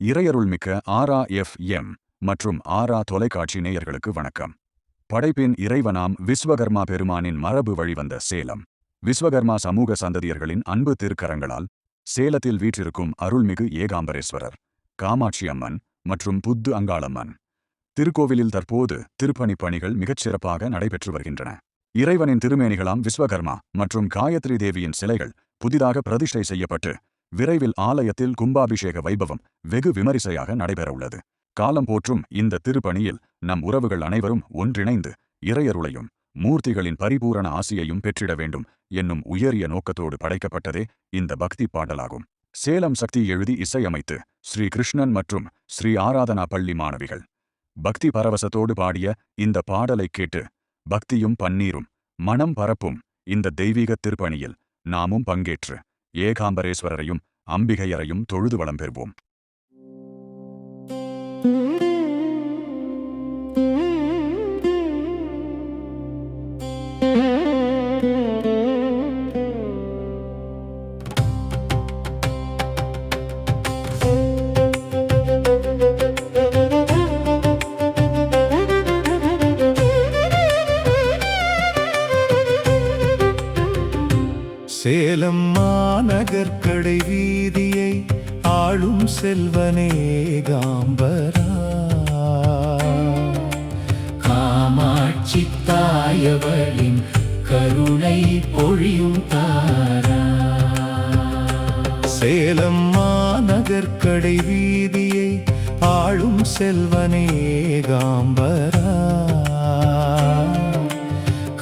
இறையருள்மிக்க RA FM மற்றும் RA தொலைக்காட்சி நேயர்களுக்கு வணக்கம். படைப்பின் இறைவனாம் விஸ்வகர்மா பெருமானின் மரபு வழிவந்த சேலம். விஸ்வகர்மா சமூக சந்ததியர்களின் அன்பு திருக்கரங்களால் சேலத்தில் வீற்றிருக்கும் அருள்மிகு ஏகாம்பரேஸ்வரர், காமாட்சி அம்மன் மற்றும் புத்து அங்காளம்மன் திருக்கோவிலில் தற்போது திருப்பணிப் பணிகள் மிகச்சிறப்பாக நடைபெற்று வருகின்றன. இறைவனின் திருமேனிகளாம் விஸ்வகர்மா மற்றும் காயத்ரி தேவியின் சிலைகள் புதிதாக பிரதிஷ்டை செய்யப்பட்டு விரைவில் ஆலயத்தில் கும்பாபிஷேக வைபவம் வெகு விமரிசையாக நடைபெறவுள்ளது. காலம் போற்றும் இந்த திருப்பணியில் நம் உறவுகள் அனைவரும் ஒன்றிணைந்து இறையருளையும் மூர்த்திகளின் பரிபூரண ஆசியையும் பெற்றிட வேண்டும் என்னும் உயரிய நோக்கத்தோடு படைக்கப்பட்டதே இந்த பக்தி பாடலாகும். சேலம் சக்தி எழுதி இசையமைத்து ஸ்ரீ கிருஷ்ணன் மற்றும் ஸ்ரீ ஆராதனா பள்ளி மாணவிகள் பக்தி பரவசத்தோடு பாடிய இந்த பாடலை கேட்டு பக்தியும் பன்னீரும் மனம் பரப்பும் இந்த தெய்வீக திருப்பணியில் நாமும் பங்கேற்று ஏகாம்பரேஸ்வரரையும் அம்பிகையரையும் தொழுது வளம் பெறுவோம். சேலம் மாநகர்கடை வீதியை ஆளும் செல்வனே ஏகாம்பரா, காமாட்சி தாயவளின் கருணை பொழியும் தாரா. சேலம் மாநகர்கடை வீதியை ஆளும் செல்வனே ஏகாம்பரா,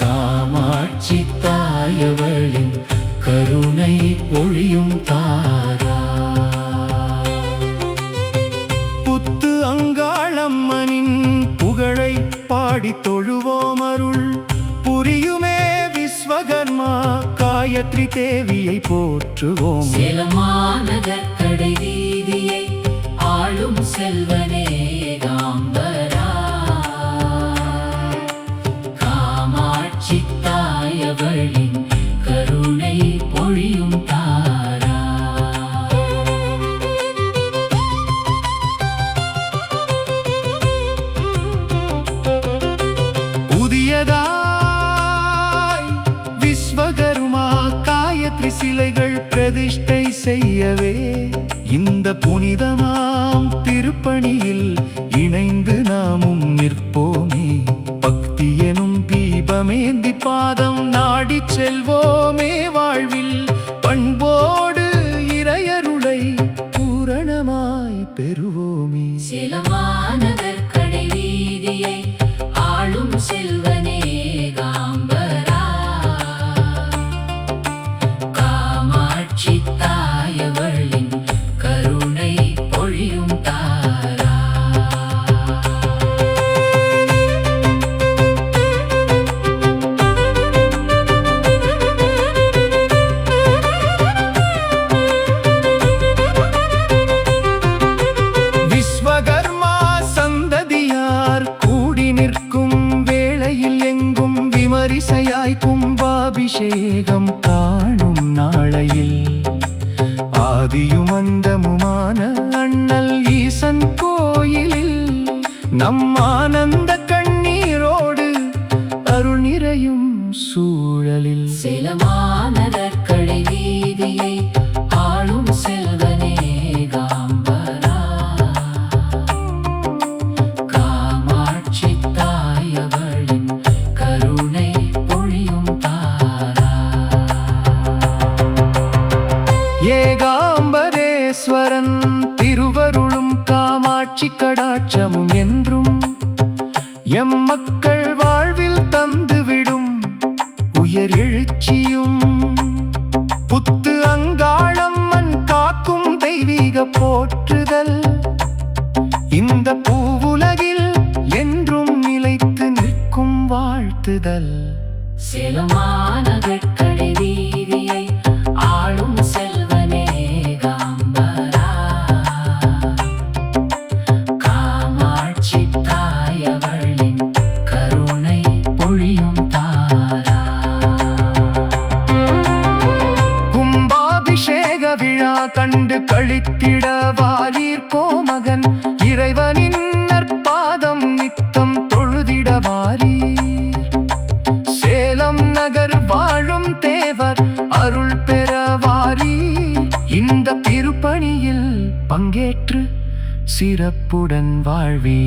காமாட்சி தாயவளின் கருணை பொழியும் தாரா. புத்து அங்காளம்மனின் புகழை பாடி தொழுவோம், அருள் புரியுமே விஸ்வகர்மா காயத்ரி தேவியை போற்றுவோம். சேலம் மாநகர்கடை வீதியை ஆளும் செல்வனே ஏகாம்பரா, காமாட்சி தாயவளின் கருணை பொழியும் தாரா. புதியதாய் விஸ்வகர்மா காயத்ரி சிலைகள் பிரதிஷ்டை செய்யவே இந்த புனிதமாம் திருப்பணியில் இணைந்து நாமும் நிற்போமே. பக்தி எனும் தீபமேந்தி பாதம் நாடி செல்வோமே, வாழ்வில் பண்போடு இறையருளை பூரணமாய் பெறுவோமே. சேலம் மாநகர்கடை வீதியை ஆளும் செல்வனே ஏகாம்பரா, காமாட்சி தாயவளின் கருணை பொழியும் தாரா. விஸ்வகர்மா சந்ததியார் கூடி நிற்கும் வேளையில் எங்கும் விமரிசையாய் கும்பாபிஷேகம் காணும் நாளையில் ஆதியும் அந்தமுமான அண்ணல் ஈசன் கோயிலில் நம் ஆனந்த கண்ணீரோடு அருள் நிறையும் சூழலில். சேலம் மாநகர்கடை வீதியை ஆளும் செல்வனே ஏகாம்பரா, காமாட்சி தாயவளின் கருணை பொழியும் தாரா. ஏகாம்பரேஸ்வரன் திருவருளும் காமாட்சி கடாட்சமும் என்றும் எம் மக்கள் வாழ்வில் தந்துவிடும் உயர் எழுச்சியும். புத்து அங்காளம்மன் காக்கும் தெய்வீக போற்றுதல் இந்த பூவுலகில் என்றும் நிலைத்து நிற்கும் வாழ்த்துதல். சேலம் மாநகர்கடை வீதியை ஆளும் செல்வனே ஏகாம்பரா, காமாட்சி தாயவளின் கருணை பொழியும் தாரா. கும்பாபிஷேக விழா கண்டு கழித்திட வாரீர் கோம வரவேற்று சிறப்புடன் வாழ்வே.